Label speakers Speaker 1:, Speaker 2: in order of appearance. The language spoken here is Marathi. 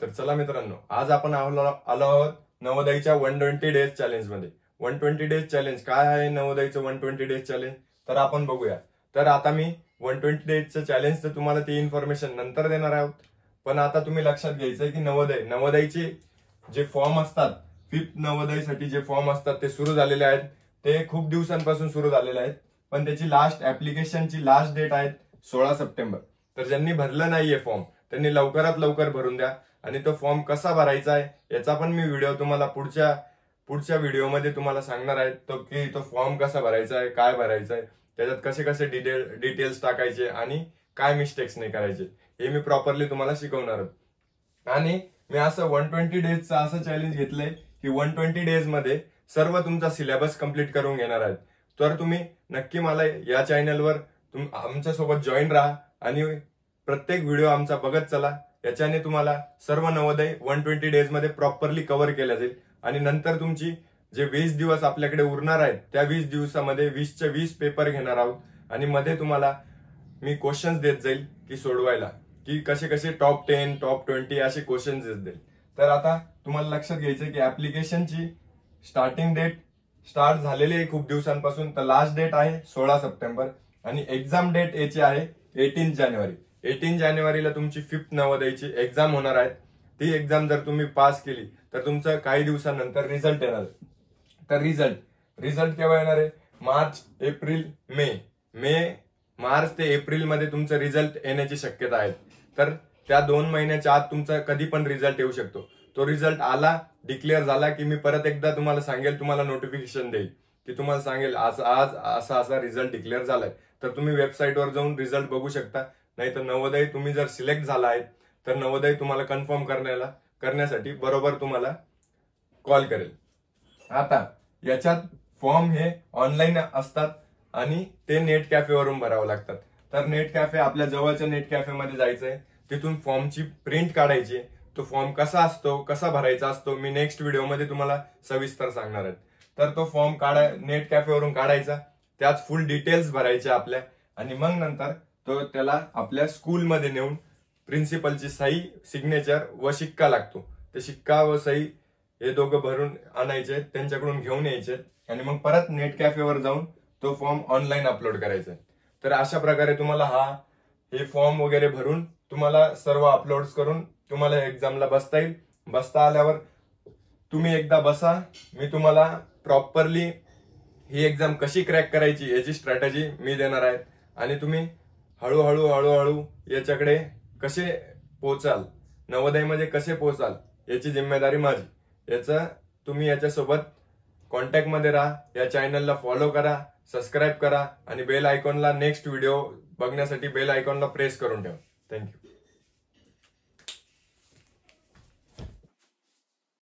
Speaker 1: तर चला मित्रांनो, आज आपण आलो आहोत नवोदयच्या 120 डेज चॅलेंज मध्ये. 120 डेज चॅलेंज काय आहे नवोदयचं 120 डेज चॅलेंज तर आपण बघूया. तर आता मी 120 डेजचं चॅलेंजचं तुम्हाला ती इन्फॉर्मेशन नंतर देणार आहोत. पण आता तुम्ही लक्षात घ्यायचंय की नवोदयचे जे फॉर्म असतात, 5th नवोदयसाठी जे फॉर्म असतात ते सुरू झालेले आहेत. ते खूप दिवसांपासून सुरू झालेले आहेत, पण त्याची ऍप्लिकेशनची लास्ट डेट आहे 16 सप्टेंबर. तर ज्यांनी भरलं नाहीये फॉर्म त्यांनी लवकरात लवकर भरून द्या. आणि तो फॉर्म कसा भरायचा आहे याचा पण मी व्हिडिओ तुम्हाला पुढच्या व्हिडिओमध्ये तुम्हाला सांगणार आहे. तो फॉर्म कसा भरायचा आहे, काय भरायचं आहे, त्याच्यात कसे कसे डिटेल्स टाकायचे आणि काय मिस्टेक्स नाही करायचे हे मी प्रॉपरली तुम्हाला शिकवणार आहे. आणि मी असं 120 डेजचं असं चॅलेंज घेतलंय की 120 डेज मध्ये सर्व तुमचा सिलेबस कंप्लीट करून घेणार आहेत. तर तुम्ही नक्की मला या चॅनलवर आमच्यासोबत जॉईन राहा आणि प्रत्येक व्हिडिओ आमचा बघत चला. याच्याने तुम्हाला सर्व नवोदय 120 डेज मध्ये प्रॉपरली कव्हर केल्या जाईल. आणि नंतर तुमची जे 20 दिवस आपल्याकडे उरणार आहेत त्या 20 दिवसामध्ये 20चे 20 पेपर घेणार आहोत. आणि मध्ये तुम्हाला मी क्वेश्चन्स देत जाईल की सोडवायला, की कसे कसे टॉप 10 टॉप 20 असे क्वेश्चन्स देत जाईल. तर आता तुम्हाला लक्षात घ्यायचंय की ऍप्लिकेशनची स्टार्टिंग डेट स्टार्ट झालेली आहे खूप दिवसांपासून. तर लास्ट डेट आहे 16 सप्टेंबर आणि एक्झाम डेट याची आहे 18 जानेवारी. 18 जानेवारीला तुमची 5th नवोदयची एक्झाम होणार आहे. ती एक्झाम जर तुम्ही पास केली तर तुमचं काही दिवसानंतर रिझल्ट येणार आहे. तर रिझल्ट केव्हा येणार आहे? मार्च एप्रिल मार्च ते एप्रिल मध्ये तुमचं रिझल्ट येण्याची शक्यता आहे. तर त्या 2 महिन्याच्या आत तुमचा कधी पण रिझल्ट येऊ शकतो. तो रिझल्ट आला, डिक्लेअर झाला की मी परत एकदा तुम्हाला सांगेल, तुम्हाला नोटिफिकेशन देईल की तुम्हाला सांगेल आज असा रिझल्ट डिक्लेअर झालाय. तर तुम्ही वेबसाईटवर जाऊन रिझल्ट बघू शकता. नाही तर नवोदय तुम्ही जर सिलेक्ट झाला आहे तर नवोदय तुम्हाला कन्फर्म करण्यासाठी बरोबर तुम्हाला कॉल करेल. आता याच्यात फॉर्म हे ऑनलाईन असतात आणि ते नेट कॅफेवरून भरावं लागतात. तर नेट कॅफे आपल्या जवळच्या नेट कॅफेमध्ये जायचंय, तिथून फॉर्मची प्रिंट काढायची. तो फॉर्म कसा असतो, कसा भरायचा असतो मी नेक्स्ट व्हिडिओमध्ये तुम्हाला सविस्तर सांगणार आहे. तर तो फॉर्म नेट कॅफेवरून काढायचा, त्यात फुल डिटेल्स भरायचे आपल्या. आणि मग नंतर तो त्याला आपल्या स्कूलमध्ये नेऊन प्रिन्सिपलची सही, सिग्नेचर व शिक्का लागतो. ते शिक्का व सही हे दोघं भरून आणायचे, त्यांच्याकडून घेऊन यायचे आणि मग परत नेट कॅफेवर जाऊन तो फॉर्म ऑनलाईन अपलोड करायचा. तर अशा प्रकारे तुम्हाला हे फॉर्म वगैरे भरून तुम्हाला सर्व अपलोड करून तुम्हाला एक्झामला बसता येईल. बसता आल्यावर तुम्ही एकदा बसा, मी तुम्हाला प्रॉपरली ही एक्झाम कशी क्रॅक करायची याची स्ट्रॅटेजी मी देणार आहे. आणि तुम्ही हळूहळू याच्याकडे कसे पोहोचाल, नवोदयमध्ये कसे पोहोचाल याची जिम्मेदारी माझी. तुम्ही याच्यासोबत कॉन्टॅक्टमध्ये राहा. या चॅनलला फॉलो करा, सबस्क्राईब करा आणि बेल आयकॉनला नेक्स्ट व्हिडिओ बघण्यासाठी बेल आयकॉनला प्रेस करून ठेवा. थँक्यू.